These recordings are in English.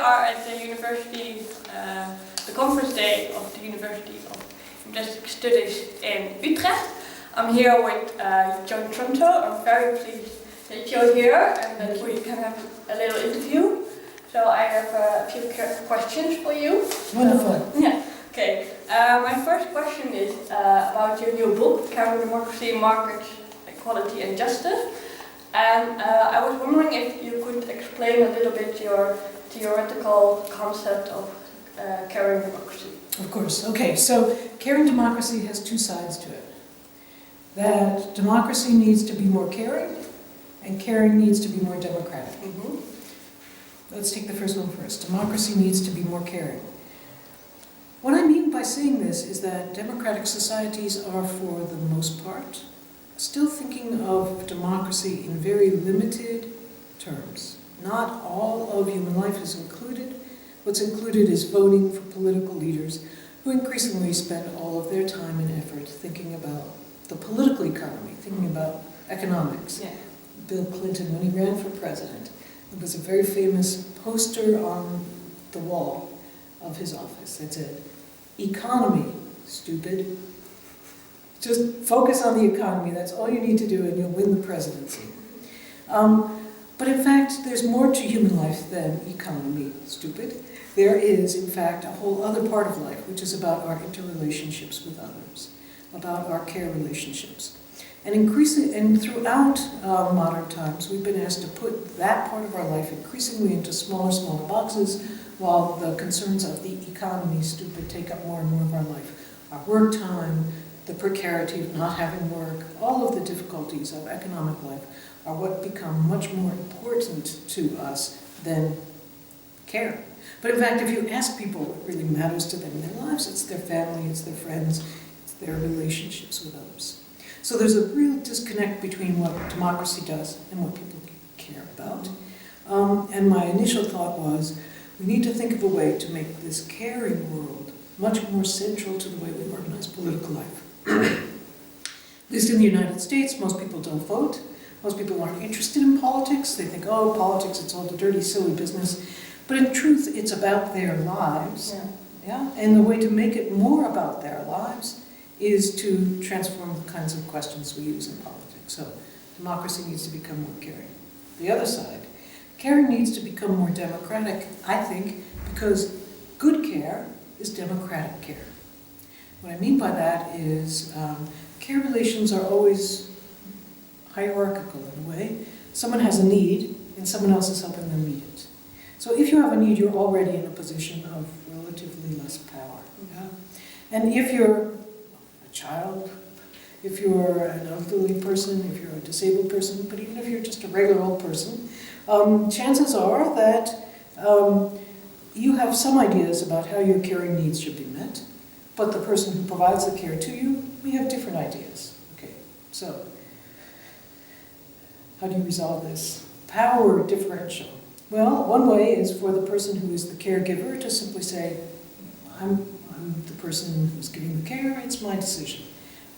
are at the university, the conference day of the University of Fantastic Studies in Utrecht. I'm here with Joan Tronto. I'm very pleased that you're here and that we can have a little interview. So I have a few questions for you. Wonderful. Yeah. Okay. My first question is about your new book, Caring Democracy, Markets, Equality and Justice. And I was wondering if you could explain a little bit your theoretical concept of caring democracy. Of course. Okay, so caring democracy has two sides to it. That democracy needs to be more caring, and caring needs to be more democratic. Mm-hmm. Let's take the first one first. Democracy needs to be more caring. What I mean by saying this is that democratic societies are, for the most part, still thinking of democracy in very limited terms. Not all of human life is included. What's included is voting for political leaders who increasingly spend all of their time and effort thinking about the political economy, thinking about economics. Yeah. Bill Clinton, when he ran for president, there was a very famous poster on the wall of his office that said, "Economy, stupid. Just focus on the economy. That's all you need to do and you'll win the presidency." But in fact, there's more to human life than economy, stupid. There is, in fact, a whole other part of life, which is about our interrelationships with others, about our care relationships. And throughout modern times, we've been asked to put that part of our life increasingly into smaller boxes, while the concerns of the economy, stupid, take up more and more of our life. Our work time, the precarity of not having work, all of the difficulties of economic life are what become much more important to us than care. But in fact, if you ask people what really matters to them in their lives, it's their family, it's their friends, it's their relationships with others. So there's a real disconnect between what democracy does and what people care about. And my initial thought was, we need to think of a way to make this caring world much more central to the way we organize political life. At least in the United States, most people don't vote. Most people aren't interested in politics. They think, oh, politics, it's all the dirty, silly business. But in truth, it's about their lives. Yeah? And the way to make it more about their lives is to transform the kinds of questions we use in politics. So democracy needs to become more caring. The other side, caring needs to become more democratic, I think, because good care is democratic care. What I mean by that is care relations are always hierarchical in a way. Someone has a need, and someone else is helping them meet it. So if you have a need, you're already in a position of relatively less power. Yeah? And if you're a child, if you're an elderly person, if you're a disabled person, but even if you're just a regular old person, chances are that you have some ideas about how your caring needs should be met, but the person who provides the care to you, we have different ideas. Okay, so how do you resolve this? Power differential. Well, one way is for the person who is the caregiver to simply say, I'm the person who's giving the care, it's my decision.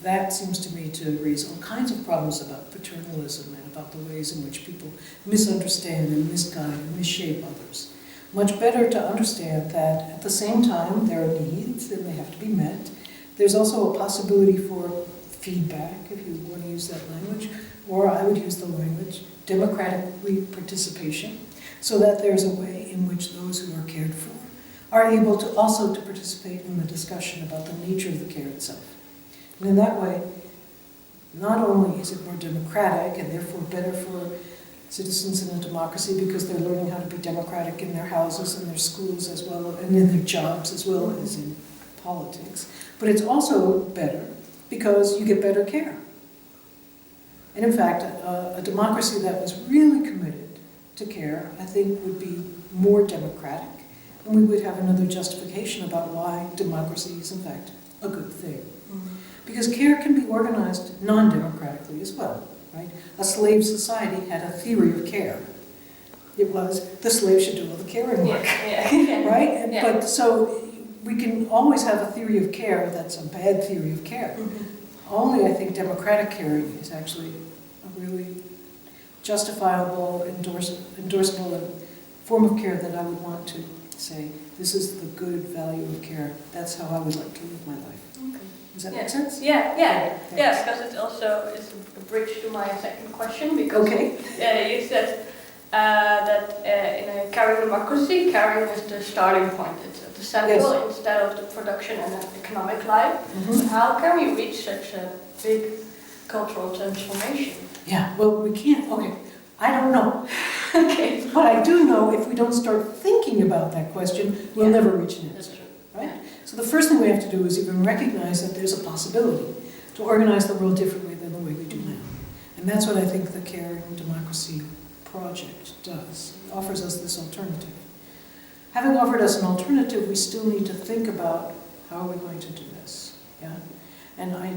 That seems to me to raise all kinds of problems about paternalism and about the ways in which people misunderstand and misguide and misshape others. Much better to understand that at the same time there are needs and they have to be met. There's also a possibility for feedback, if you want to use that language, or I would use the language democratic participation, so that there's a way in which those who are cared for are able to also to participate in the discussion about the nature of the care itself. And in that way, not only is it more democratic and therefore better for citizens in a democracy because they're learning how to be democratic in their houses and their schools as well, and in their jobs as well as in politics, but it's also better because you get better care. And in fact, a democracy that was really committed to care, I think, would be more democratic, and we would have another justification about why democracy is in fact a good thing. Mm-hmm. Because care can be organized non-democratically as well, right? A slave society had a theory of care. It was the slave should do all the caring work, right? Yeah. But so we can always have a theory of care that's a bad theory of care. Mm-hmm. Only, I think, democratic caring is actually a really justifiable, endorsable form of care that I would want to say, this is the good value of care. That's how I would like to live my life. Okay. Does that make sense? Yeah, because it also is a bridge to my second question, because you said that in a caring democracy, caring is the starting point. It's at the central instead of the production and economic life. But how can we reach such a big cultural transformation? Yeah, well, we can't, I don't know. But I do know if we don't start thinking about that question, we'll never reach an answer. Right? So the first thing we have to do is even recognize that there's a possibility to organize the world differently than the way we do now. And that's what I think the Caring Democracy Project does. It offers us this alternative. Having offered us an alternative, we still need to think about how are we going to do this. Yeah? And I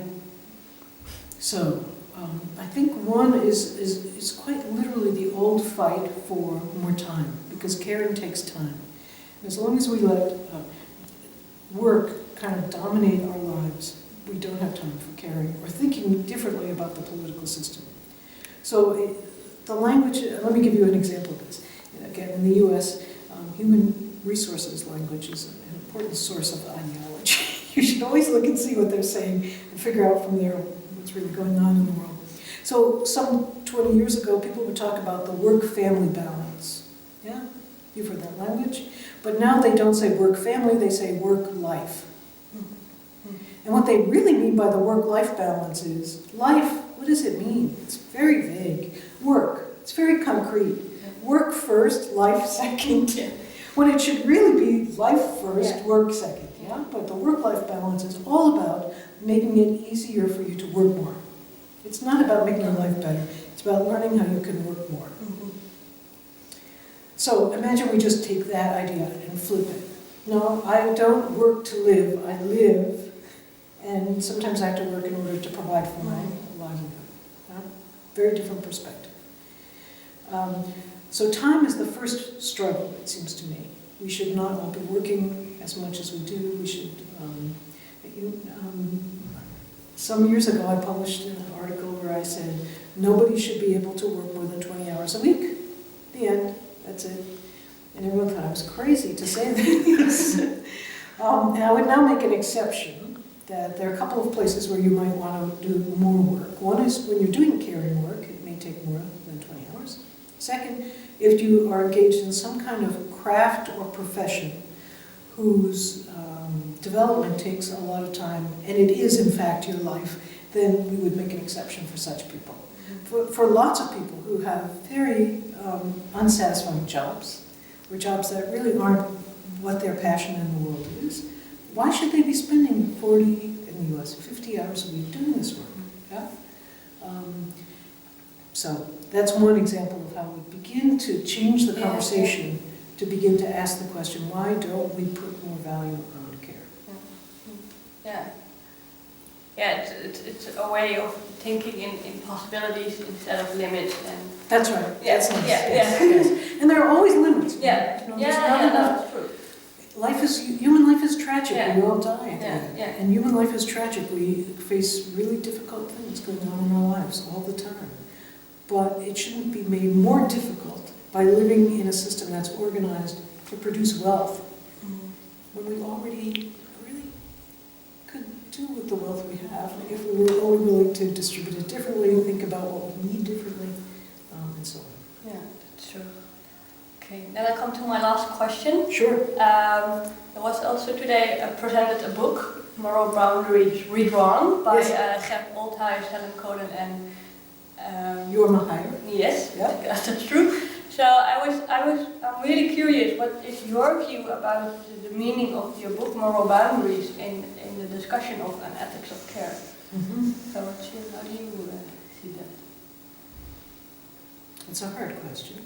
think one is quite literally the old fight for more time, because caring takes time. And as long as we let work kind of dominate our lives, we don't have time for caring or thinking differently about the political system. So the language, let me give you an example of this. Again, in the US, human resources language is an important source of ideology. You should always look and see what they're saying and figure out from there what's really going on in the world. So some 20 years ago, people would talk about the work-family balance. Yeah? You've heard that language? But now they don't say work-family, they say work-life. And what they really mean by the work-life balance is life. What does it mean? It's very vague. Work. It's very concrete. Work first, life second. When it should really be life first, work second. Yeah? But the work-life balance is all about making it easier for you to work more. It's not about making your life better. It's about learning how you can work more. So imagine we just take that idea and flip it. No, I don't work to live. I live, and sometimes I have to work in order to provide for my livelihood. Very different perspective. So time is the first struggle, it seems to me. We should not all be working as much as we do. We should. Some years ago, I published an article where I said nobody should be able to work more than 20 hours a week. The end. That's it. And everyone thought I was crazy to say this. And I would now make an exception that there are a couple of places where you might want to do more work. One is when you're doing caring work, it may take more than 20 hours. Second, if you are engaged in some kind of craft or profession whose development takes a lot of time, and it is in fact your life, then we would make an exception for such people. For lots of people who have very unsatisfying jobs, or jobs that really aren't what their passion in the world is, why should they be spending 40, in the US, 50 hours a week doing this work? Yeah? So that's one example of how we begin to change the conversation, to begin to ask the question, why don't we put more value on care? It's a way of thinking in possibilities instead of limits. And that's right. Yes. That's nice. Yes. And there are always limits. That's true. Human life is tragic. We all die. And human life is tragic. We face really difficult things going on in our lives all the time. But it shouldn't be made more difficult by living in a system that's organized to produce wealth when we already really could do with the wealth we have if we were only willing to distribute it differently, think about what we need differently, and so on. Yeah, that's true. Okay, then I come to my last question. Sure. There was also today presented a book, Moral Boundaries Redrawn, by Gert Oldhuis, Helen Coden, and Jorma Heijer. Yes, that's true. So I'm really curious, what is your view about the meaning of your book, Moral Boundaries, in the discussion of an ethics of care? So how do you see that? It's a hard question.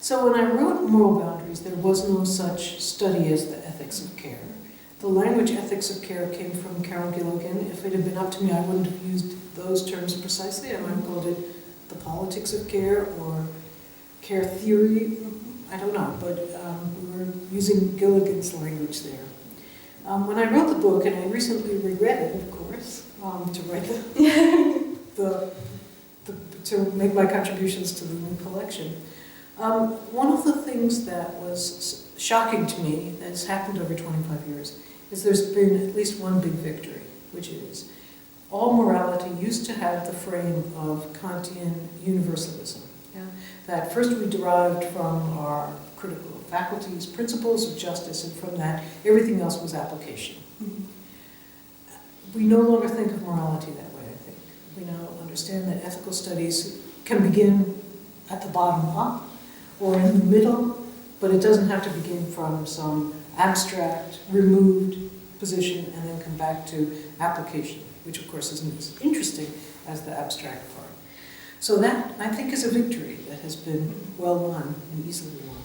So when I wrote Moral Boundaries, there was no such study as the ethics of care. The language ethics of care came from Carol Gilligan. If it had been up to me, I wouldn't have used those terms precisely. I might have called it the politics of care or care theory. I don't know, but we were using Gilligan's language there. When I wrote the book, and I recently reread it, of course, to write to make my contributions to the new collection, One of the things that was shocking to me, that has happened over 25 years, is there's been at least one big victory, which is all morality used to have the frame of Kantian universalism. Yeah? That first we derived from our critical faculties, principles of justice, and from that everything else was application. Mm-hmm. We no longer think of morality that way, I think. We now understand that ethical studies can begin at the bottom up or in the middle, but it doesn't have to begin from some abstract, removed position and then come back to application, which of course isn't as interesting as the abstract part. So that, I think, is a victory that has been well won and easily won.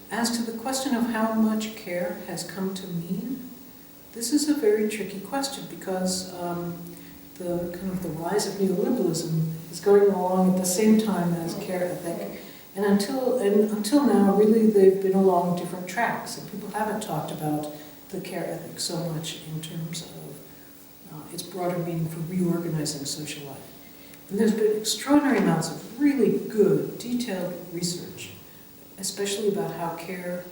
As to the question of how much care has come to mean, this is a very tricky question because the rise of neoliberalism is going along at the same time as care ethic. And until now, really, they've been along different tracks, and people haven't talked about the care ethic so much in terms of its broader meaning for reorganizing social life. And there's been extraordinary amounts of really good, detailed research, especially about how care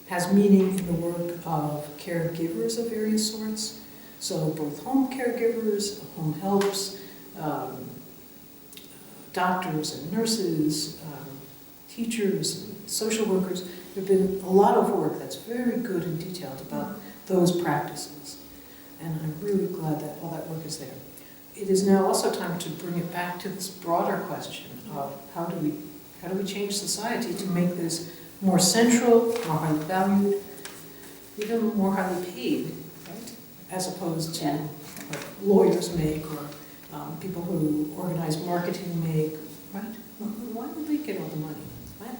has meaning in the work of caregivers of various sorts. So both home caregivers, home helps, doctors and nurses, teachers, and social workers. There have been a lot of work that's very good and detailed about those practices. And I'm really glad that all that work is there. It is now also time to bring it back to this broader question of how do we change society to make this more central, more highly valued, even more highly paid, right? As opposed to what lawyers make or people who organize marketing make, right? Why do they get all the money? Right?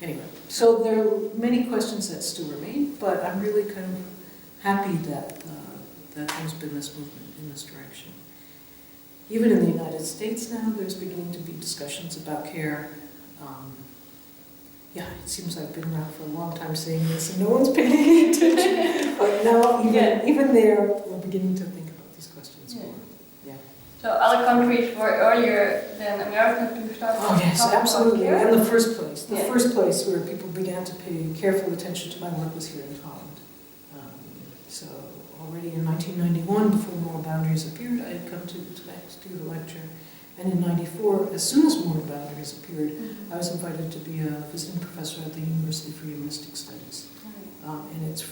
Anyway, so there are many questions that still remain, but I'm really kind of happy that there's been this movement in this direction. Even in the United States now, there's beginning to be discussions about care. It seems I've been around for a long time saying this and no one's paying any attention. But now, even there, we're beginning to think about these questions more. Yeah. So other countries were earlier than America to start absolutely. About care? And the first place where people began to pay careful attention to my work was here in Holland. So already in 1991, before Moral Boundaries appeared, I had come to do the lecture. And in '94, as soon as Moral Boundaries appeared, I was invited to be a visiting professor at the University for Humanistic Studies. And it's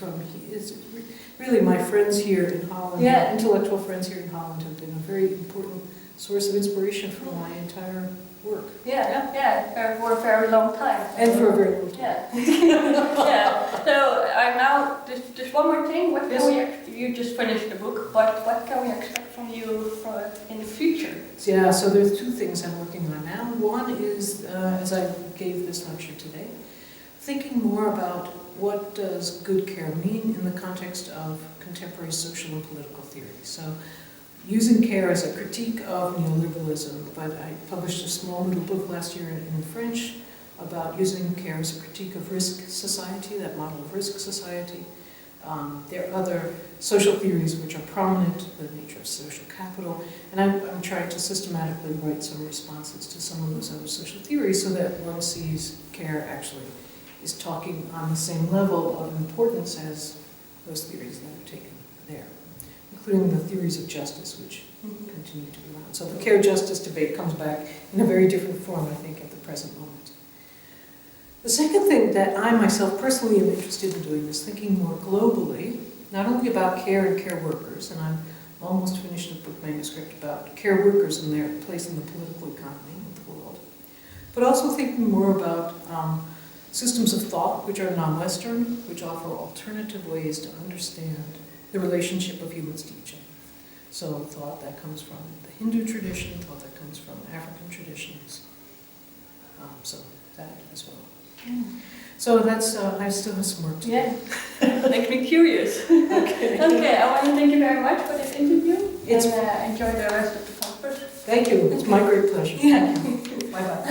really my friends here in Holland, intellectual friends here in Holland, have been a very important source of inspiration for my entire work. For a very long time. And for a very long time. So now, just one more thing. What can you just finished the book, but what can we expect from you in the future? Yeah, so there's two things I'm working on now. One is, as I gave this lecture today, thinking more about what does good care mean in the context of contemporary social and political theory. So using care as a critique of neoliberalism, but I published a small little book last year in French about using care as a critique of risk society, that model of risk society. There are other social theories which are prominent, the nature of social capital, and I'm trying to systematically write some responses to some of those other social theories so that one sees care actually is talking on the same level of importance as those theories that are taken there, including the theories of justice, which continue to be around. So the care justice debate comes back in a very different form, I think, at the present moment. The second thing that I myself personally am interested in doing is thinking more globally, not only about care and care workers, and I'm almost finished a book manuscript about care workers and their place in the political economy of the world, but also thinking more about systems of thought which are non-Western, which offer alternative ways to understand the relationship of humans to each other. So thought that comes from the Hindu tradition, thought that comes from African traditions, so that as well. So that's, I still have some work to do. Makes me curious. Okay, I want to thank you very much for this interview. And enjoy the rest of the conference. Thank you, it's my great pleasure. Yeah. Bye-bye.